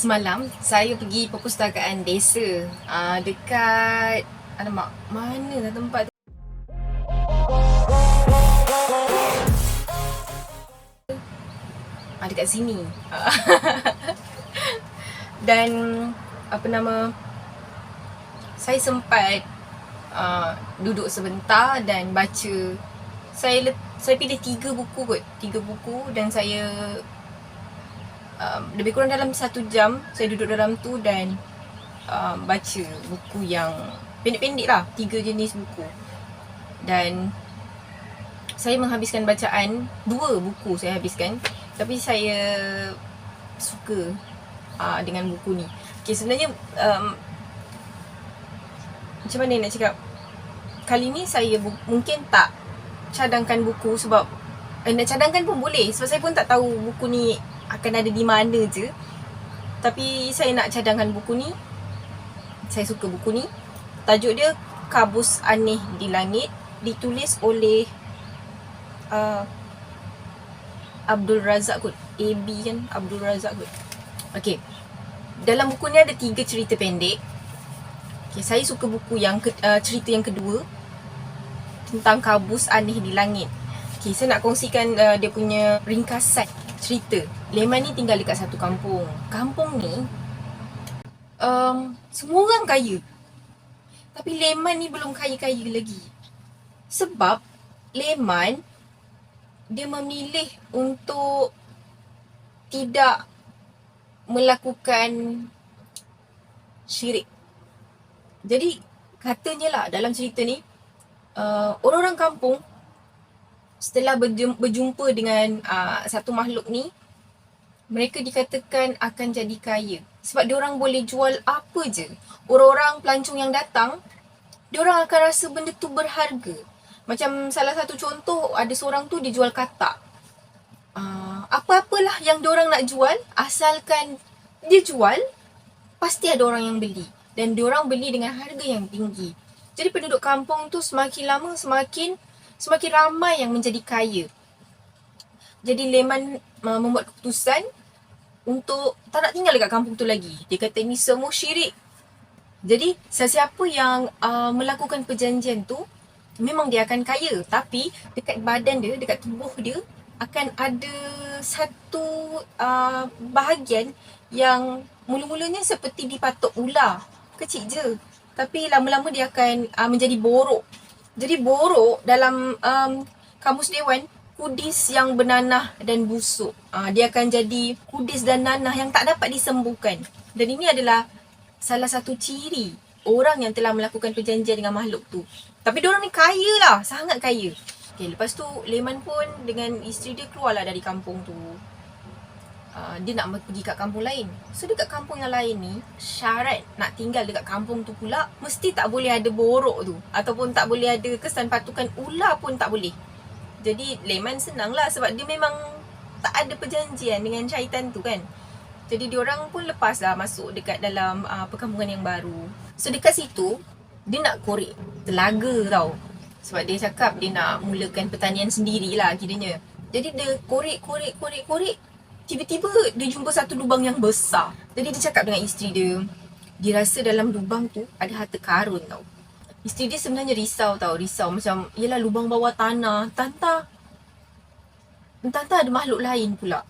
Semalam saya pergi perpustakaan desa dekat, alamak, mana lah tempat tu? Dekat sini. Dan apa nama, saya sempat duduk sebentar dan baca. Saya pilih 3 buku kot. 3 buku dan saya lebih kurang dalam 1 jam saya duduk dalam tu dan baca buku yang pendek-pendek lah, 3 jenis buku. Dan saya menghabiskan bacaan 2 buku saya habiskan, tapi saya suka dengan buku ni. Okay, sebenarnya macam mana nak cakap, kali ni saya mungkin tak cadangkan buku sebab nak cadangkan pun boleh sebab saya pun tak tahu buku ni akan ada di mana je. Tapi saya nak cadangkan buku ni. Saya suka buku ni. Tajuk dia Kabus Aneh di Langit, ditulis oleh Abdul Razak kot. AB kan, Abdul Razak kot. Okay, dalam buku ni ada 3 cerita pendek. Okay, saya suka buku yang cerita yang kedua, tentang Kabus Aneh di Langit. Okay, saya nak kongsikan dia punya ringkasan cerita. Leman ni tinggal dekat satu kampung. Kampung ni semua orang kaya, tapi Leman ni belum kaya-kaya lagi. Sebab Leman dia memilih untuk tidak melakukan syirik. Jadi katanya lah dalam cerita ni, orang-orang kampung setelah berjumpa dengan satu makhluk ni, mereka dikatakan akan jadi kaya sebab diorang boleh jual apa je. Orang-orang pelancong yang datang, diorang akan rasa benda tu berharga. Macam salah satu contoh, ada seorang tu dia jual katak. Apa-apalah yang diorang nak jual, asalkan dia jual, pasti ada orang yang beli. Dan diorang beli dengan harga yang tinggi. Jadi penduduk kampung tu semakin lama semakin ramai yang menjadi kaya. Jadi Leman membuat keputusan untuk tak nak tinggal dekat kampung tu lagi. Dia kata ini semua syirik. Jadi sesiapa yang melakukan perjanjian tu, memang dia akan kaya. Tapi dekat badan dia, dekat tubuh dia, akan ada satu bahagian yang mula-mulanya seperti dipatuk ular. Kecil je. Tapi lama-lama dia akan menjadi borok. Jadi borok dalam kamus dewan, kudis yang bernanah dan busuk. Dia akan jadi kudis dan nanah yang tak dapat disembuhkan. Dan ini adalah salah satu ciri orang yang telah melakukan perjanjian dengan makhluk tu. Tapi diorang ni kaya lah, sangat kaya. Okay, lepas tu Leman pun dengan isteri dia keluarlah dari kampung tu. Dia nak pergi kat kampung lain. So dekat kampung yang lain ni, syarat nak tinggal dekat kampung tu pula, mesti tak boleh ada borok tu, ataupun tak boleh ada kesan patukan ular pun tak boleh. Jadi Leman senang lah sebab dia memang tak ada perjanjian dengan syaitan tu kan. Jadi diorang pun lepas lah masuk dekat dalam perkampungan yang baru. So dekat situ, dia nak korek telaga tau. Sebab dia cakap dia nak mulakan pertanian sendirilah kiranya. Jadi dia korek. Tiba-tiba dia jumpa satu lubang yang besar. Jadi dia cakap dengan isteri dia, dia rasa dalam lubang tu ada harta karun tau. Isteri dia sebenarnya risau macam, yelah lubang bawah tanah, entah ada makhluk lain pula.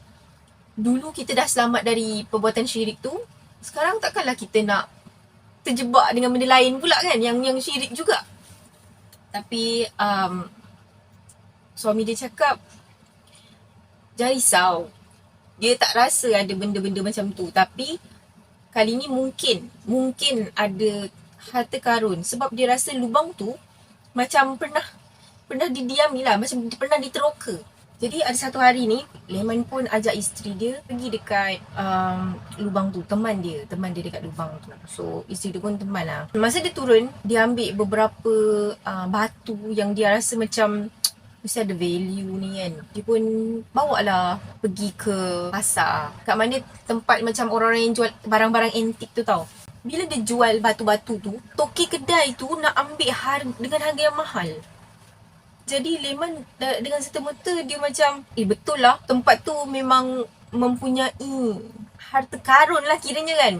Dulu kita dah selamat dari perbuatan syirik tu, sekarang takkanlah kita nak terjebak dengan benda lain pula kan, yang syirik juga. Tapi suami dia cakap, jangan risau, dia tak rasa ada benda-benda macam tu. Tapi kali ni mungkin ada harta karun sebab dia rasa lubang tu macam pernah didiami lah, macam pernah diteroka. Jadi ada satu hari ni, Leman pun ajak isteri dia pergi dekat lubang tu, teman dia dekat lubang tu. So isteri dia pun teman lah. Masa dia turun, dia ambil beberapa batu yang dia rasa macam mesti ada value ni kan. Dia pun bawa lah pergi ke pasar, kat mana tempat macam orang-orang yang jual barang-barang antik tu tau. Bila dia jual batu-batu tu, toki kedai tu nak ambil dengan harga yang mahal. Jadi Leman dengan serta-merta dia macam, betul lah tempat tu memang mempunyai harta karun lah kiranya kan.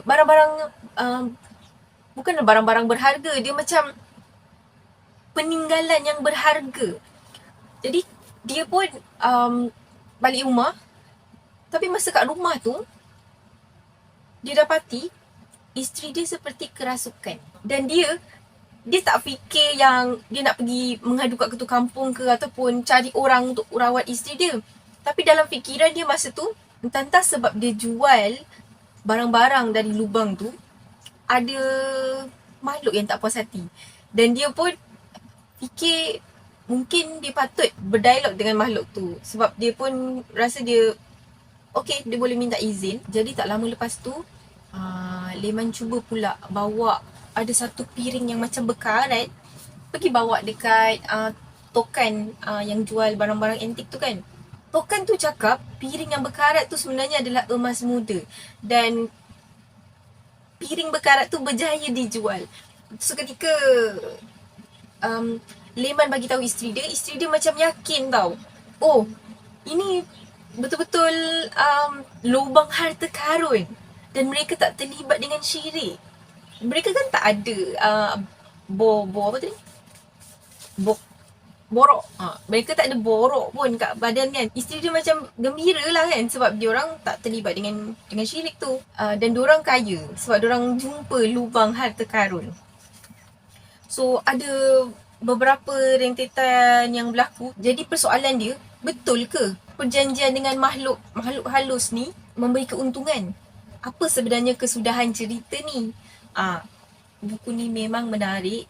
Barang-barang, bukan barang-barang berharga, dia macam peninggalan yang berharga. Jadi dia pun balik rumah, tapi masa kat rumah tu dia dapati isteri dia seperti kerasukan. Dan dia tak fikir yang dia nak pergi mengadu kat ketua kampung ke ataupun cari orang untuk rawat isteri dia. Tapi dalam fikiran dia masa tu, entah-entah sebab dia jual barang-barang dari lubang tu, ada makhluk yang tak puas hati. Dan dia pun fikir mungkin dia patut berdialog dengan makhluk tu. Sebab dia pun rasa dia okey, dia boleh minta izin. Jadi tak lama lepas tu, Leman cuba pula bawa ada satu piring yang macam berkarat, pergi bawa dekat tokan yang jual barang-barang antik tu kan. Tokan tu cakap piring yang berkarat tu sebenarnya adalah emas muda. Dan piring berkarat tu berjaya dijual. Seketika Leman bagi tahu isteri dia macam yakin tau. Oh, ini betul-betul lubang harta karun dan mereka tak terlibat dengan syirik. Mereka kan tak ada apa tadi? Borok. Mereka tak ada borok pun kat badan kan. Isteri dia macam gembira lah kan sebab dia orang tak terlibat dengan syirik tu. Dan dia orang kaya sebab dia orang jumpa lubang harta karun. So ada beberapa rentetan yang berlaku. Jadi persoalan dia, betul ke perjanjian dengan makhluk halus ni memberi keuntungan? Apa sebenarnya kesudahan cerita ni? Buku ni memang menarik.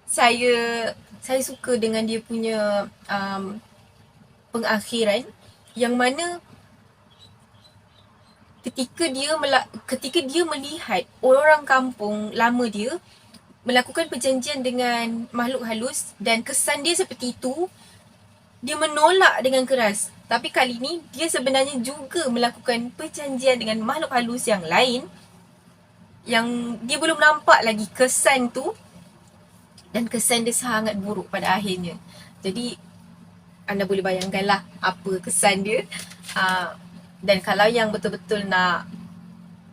Saya suka dengan dia punya pengakhiran yang mana ketika dia melihat orang kampung lama dia melakukan perjanjian dengan makhluk halus dan kesan dia seperti itu, dia menolak dengan keras. Tapi kali ni dia sebenarnya juga melakukan perjanjian dengan makhluk halus yang lain yang dia belum nampak lagi kesan tu, dan kesan dia sangat buruk pada akhirnya. Jadi anda boleh bayangkanlah apa kesan dia. Dan kalau yang betul-betul nak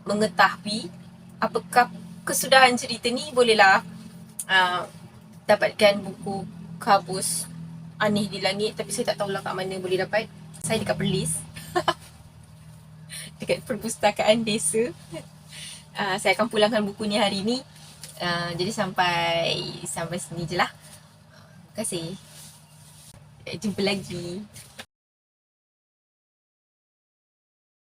mengetahui apakah kesudahan cerita ni, bolehlah dapatkan buku Kabus Aneh di Langit. Tapi saya tak tahulah kat mana boleh dapat. Saya dekat Perlis. Dekat perpustakaan desa. Saya akan pulangkan buku ni hari ni. Jadi sampai sini je lah. Terima kasih. Jumpa lagi.